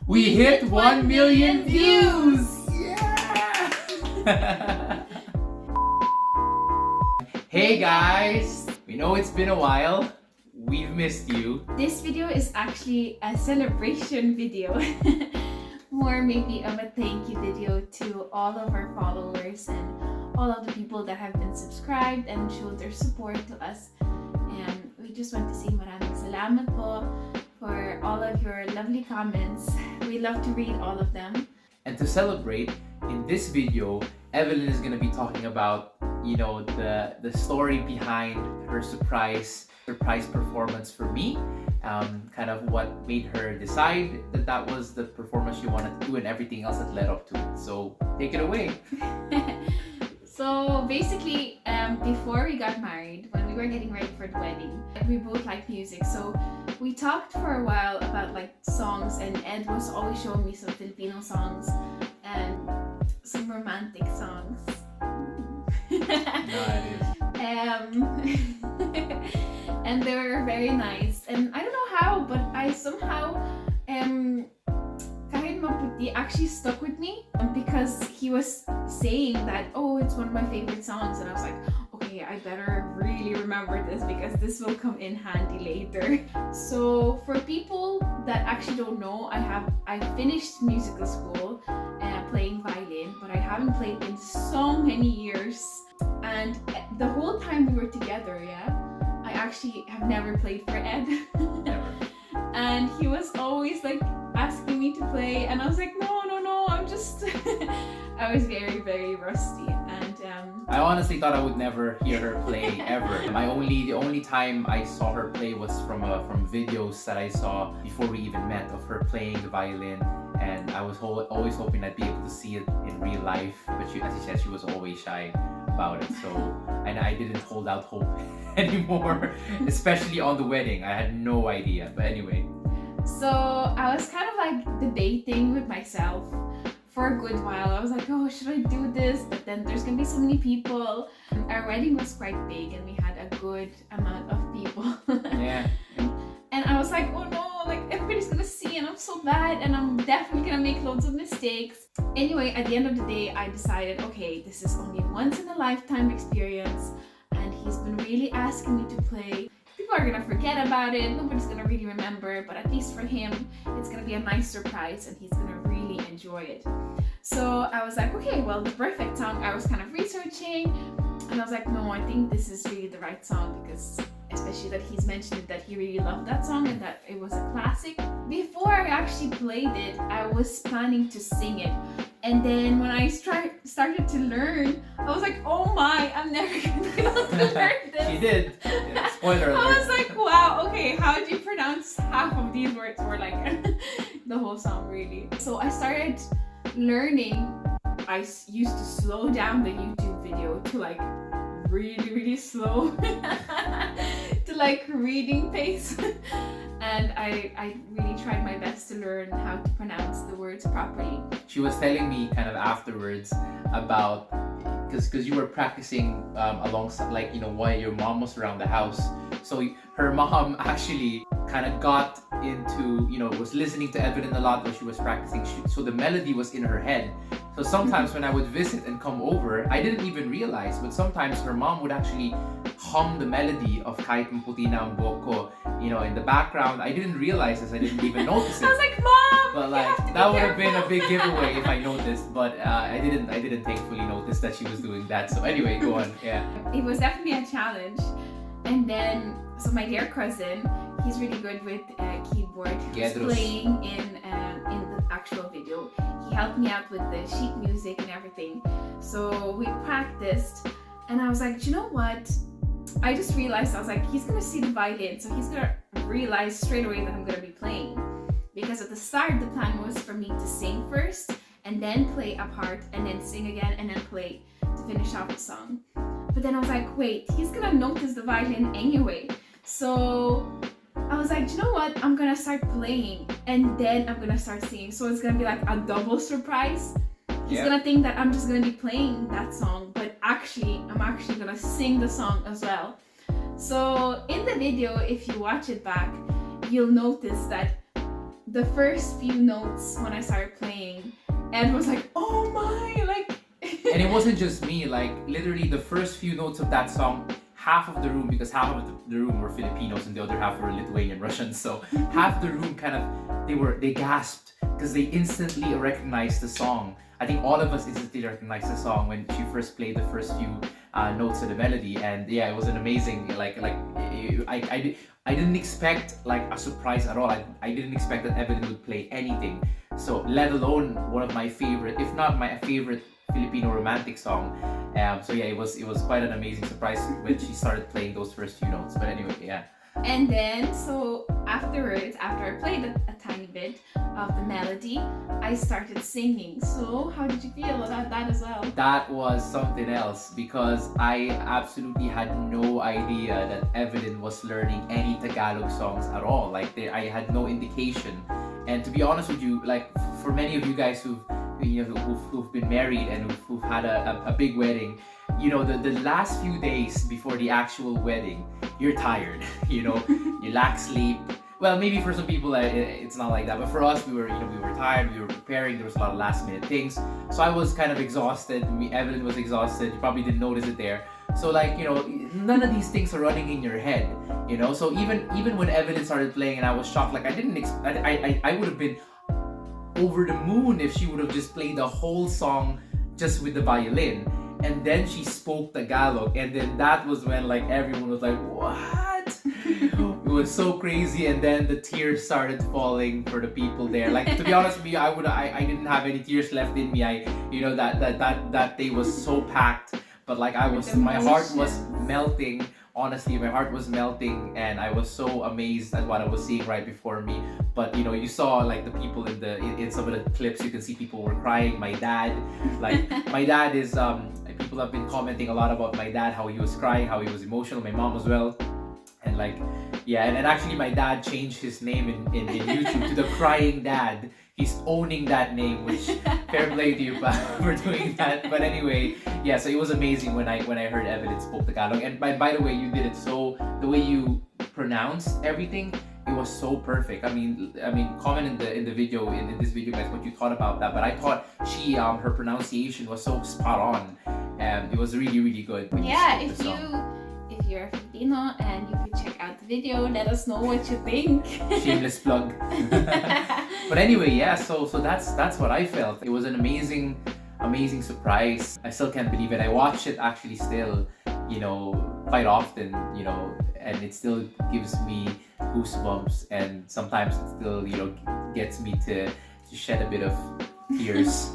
We hit 1 million views! Yeah! Hey guys! We know it's been a while. We've missed you. This video is actually a celebration video. More maybe of a thank you video to all of our followers and all of the people that have been subscribed and showed their support to us. And we just want to say maraming salamat po for all of your lovely comments. We love to read all of them. And to celebrate, in this video, Evelyn is going to be talking about, the story behind her surprise performance for me. Kind of what made her decide that was the performance she wanted to do and everything else that led up to it. So take it away. So basically, before we got married, when we were getting ready for the wedding, we both like music. So we talked for a while about like songs, and Ed was always showing me some Filipino songs and some romantic songs. And they were very nice. And I don't know how, but I somehow kahit maputi actually stuck with me because he was saying that, oh, it's one of my favorite songs, and I was like, okay, I better really remember this because this will come in handy later. So for people that actually don't know, I finished musical school playing violin, but I haven't played in so many years. And the whole time we were together, I actually have never played for Ed. Never. And he was always like asking me to play, and I was like, no, I'm just I was very, very rusty. And I honestly thought I would never hear her play ever. The only time I saw her play was from videos that I saw before we even met of her playing the violin, and I was always hoping I'd be able to see it in real life. But as you said, she was always shy about it. So and I didn't hold out hope anymore, especially on the wedding. I had no idea. But anyway. So I was kind of like debating with myself for a good while. I was like, oh, should I do this? But then there's gonna be so many people. Our wedding was quite big and we had a good amount of people. Yeah. And I was like, oh no, like everybody's gonna see and I'm so bad and I'm definitely gonna make loads of mistakes. Anyway, at the end of the day, I decided, okay, this is only once in a lifetime experience, and he's been really asking me to play. People are gonna forget about it, nobody's gonna really remember, but at least for him, it's gonna be a nice surprise and he's gonna really enjoy it. So I was like, okay, well, the perfect song. I was kind of researching and I was like, no, I think this is really the right song, because especially that he's mentioned that he really loved that song and that it was a classic. Before I actually played it, I was planning to sing it. And then when I started to learn, I was like, oh my, I'm never gonna be able to learn this. She did. Yeah, spoiler alert. I was like, wow, okay, how do you pronounce half of these words, or like the whole song really? So I started learning. I used to slow down the YouTube video to like really, really slow to like reading pace. And I really tried my best to learn how to pronounce the words properly. She was telling me kind of afterwards about, because you were practicing alongside, like, while your mom was around the house. So her mom actually kind of got into, was listening to Evelyn a lot when she was practicing. So the melody was in her head. So sometimes when I would visit and come over, I didn't even realize, but sometimes her mom would actually hum the melody of Kahit Maputi na ang buhok ko, in the background. I didn't realize this, I didn't even notice it. I was like, Mom! But like, that would have been a big giveaway if I noticed, but I didn't thankfully notice that she was doing that. So anyway, go on. Yeah. It was definitely a challenge. And then, so my dear cousin, he's really good with keyboard. He was playing in the actual video. He helped me out with the sheet music and everything. So we practiced, and I was like, you know what? I just realized, I was like, he's gonna see the violin, so he's gonna realize straight away that I'm gonna be playing. Because at the start, the plan was for me to sing first, and then play a part, and then sing again, and then play to finish off the song. But then I was like, wait, he's gonna notice the violin anyway. So I was like, you know what? I'm gonna start playing, and then I'm gonna start singing. So it's gonna be like a double surprise. He's gonna think that I'm just gonna be playing that song, but I'm actually gonna sing the song as well. So in the video, if you watch it back, you'll notice that the first few notes when I started playing, Ed was like, "Oh my!" Like, And it wasn't just me. Like literally, the first few notes of that song, half of the room, because half of the room were Filipinos and the other half were Lithuanian Russians. So half the room kind of they gasped because they instantly recognized the song. I think all of us instantly recognized the song when she first played the first few notes of the melody, and yeah, it was an amazing I didn't expect like a surprise at all. I didn't expect that Evelyn would play anything. So let alone one of my favorite, if not my favorite, Filipino romantic song. So yeah, it was quite an amazing surprise when she started playing those first few notes. But anyway, yeah. And then, so afterwards, after I played a tiny bit of the melody, I started singing. So how did you feel about that as well? That was something else because I absolutely had no idea that Evelyn was learning any Tagalog songs at all. Like I had no indication. And to be honest with you, like for many of you guys who've been married and who've had a big wedding, you know, the last few days before the actual wedding, you're tired, you know, you lack sleep. Well, maybe for some people it's not like that, but for us, we were tired, we were preparing, there was a lot of last minute things. So I was kind of exhausted, Evelyn was exhausted, you probably didn't notice it there. So like, you know, none of these things are running in your head, you know. So even when Evelyn started playing and I was shocked, like I would have been over the moon if she would have just played the whole song just with the violin. And then she spoke Tagalog, and then that was when like everyone was like, what? It was so crazy. And then the tears started falling for the people there. Like, to be honest with you, I didn't have any tears left in me. That day was so packed, but like my heart was melting. Honestly, my heart was melting, and I was so amazed at what I was seeing right before me. But you know, you saw like the people in some of the clips, you can see people were crying. My dad is people have been commenting a lot about my dad, how he was crying, how he was emotional. My mom as well. And like, yeah, and actually my dad changed his name in YouTube to the Crying Dad. He's owning that name, which fair play to you for doing that. But anyway, yeah, so it was amazing when I heard Evelyn spoke Tagalog. And by the way, you did it so, the way you pronounced everything, it was so perfect. I mean, comment in the video, in this video, guys, what you thought about that. But I thought her pronunciation was so spot on, and it was really, really good. When yeah, you spoke the song. If you're a Filipino and you could check out the video, let us know what you think. Shameless plug. But anyway, yeah, so that's what I felt. It was an amazing surprise. I still can't believe it. I watch it actually still, you know, quite often, you know, and it still gives me goosebumps, and sometimes it still, you know, gets me to shed a bit of tears.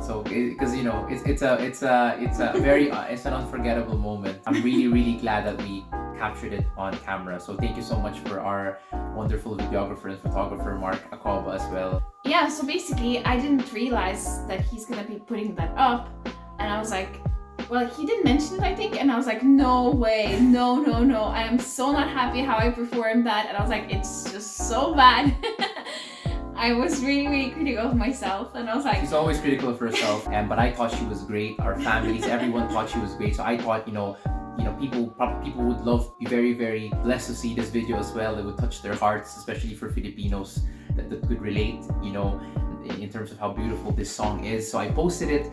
So because you know it's an unforgettable moment. I'm really glad that we captured it on camera. So thank you so much for our wonderful videographer and photographer Mark Acoba as well. Yeah, so basically I didn't realize that he's gonna be putting that up, and I was like, well, he didn't mention it, I think, and I was like, no way, no, I am so not happy how I performed that, and I was like, it's just so bad. I was really critical of myself, and I was like... She's always critical of herself, but I thought she was great. Our families, everyone thought she was great. So I thought, you know, people would be very blessed to see this video as well. It would touch their hearts, especially for Filipinos that could relate, you know, in terms of how beautiful this song is. So I posted it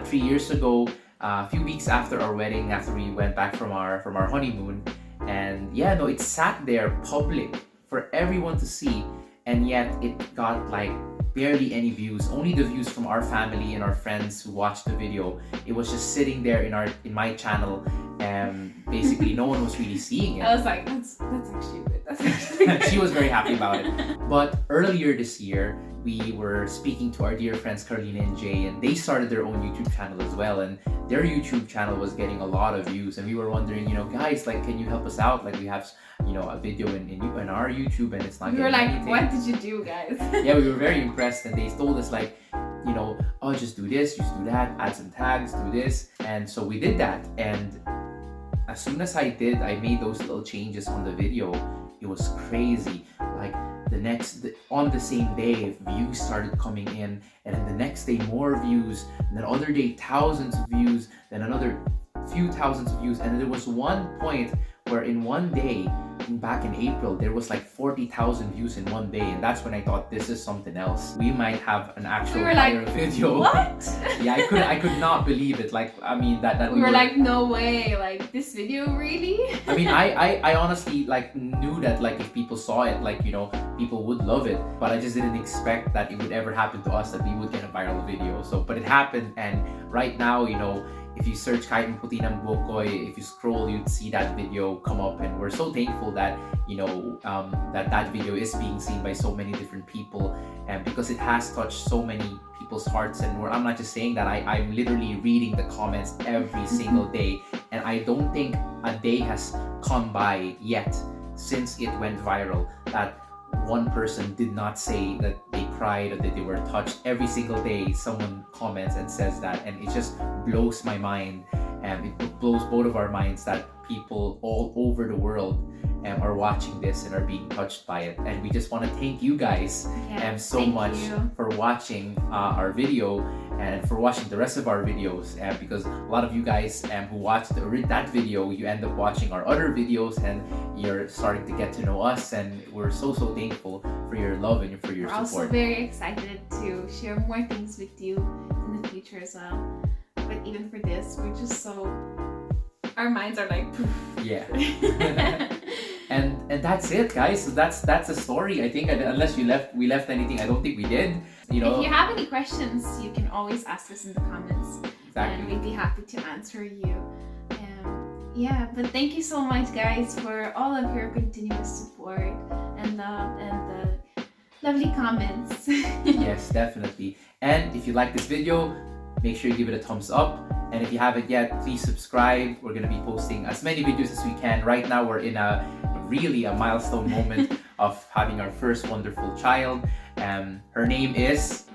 3 years ago, a few weeks after our wedding, after we went back from our honeymoon, and yeah, no, it sat there public for everyone to see. And yet it got like barely any views, only the views from our family and our friends who watched the video. It was just sitting there in my channel, and basically no one was really seeing it. I was like, that's actually good. That's actually good. She was very happy about it. But earlier this year, we were speaking to our dear friends Carlina and Jay, and they started their own YouTube channel as well, and their YouTube channel was getting a lot of views, and we were wondering, you know, guys, like, can you help us out? Like, we have, you know, a video in our YouTube, and it's not we getting were like, anything. what did you do, guys? Yeah, we were very impressed, and they told us like, you know, oh, just do this, just do that, add some tags, do this. And so we did that, and as soon as I made those little changes on the video, it was crazy. Like on the same day, views started coming in, and then the next day more views, and then other day thousands of views, then another few thousands of views, and there was one point where in one day back in April, there was like 40,000 views in one day, and that's when I thought this is something else. We might have an actual viral video. What? Yeah, I could not believe it. Like, I mean, that we were like, no way, like this video really? I mean, I honestly like knew that like if people saw it, like, you know, people would love it, but I just didn't expect that it would ever happen to us, that we would get a viral video. So, but it happened, and right now, you know, if you search Kahit Ang Puti ng Bukoy, if you scroll, you'd see that video come up, and we're so thankful that, you know, that video is being seen by so many different people, and because it has touched so many people's hearts. And I'm not just saying that, I'm literally reading the comments every single day, and I don't think a day has gone by yet since it went viral that one person did not say that they cried or that they were touched. Every single day someone comments and says that, and it just blows my mind, and it blows both of our minds that people all over the world are watching this and are being touched by it. And we just want to thank you guys so much for watching our video and for watching the rest of our videos, because a lot of you guys who watched that video, you end up watching our other videos, and you're starting to get to know us, and we're so thankful for your love and for your support. We're also very excited to share more things with you in the future as well. But even for this, we're just so, our minds are like poof. Yeah. and that's it, guys. So that's the story. I think unless we left anything, I don't think we did. You know, if you have any questions, you can always ask us in the comments. Exactly. And we'd be happy to answer you. Yeah, but thank you so much, guys, for all of your continuous support and the lovely comments. Yes, definitely. And if you like this video, make sure you give it a thumbs up. And if you haven't yet, please subscribe. We're going to be posting as many videos as we can. Right now, we're in a milestone moment of having our first wonderful child. Her name is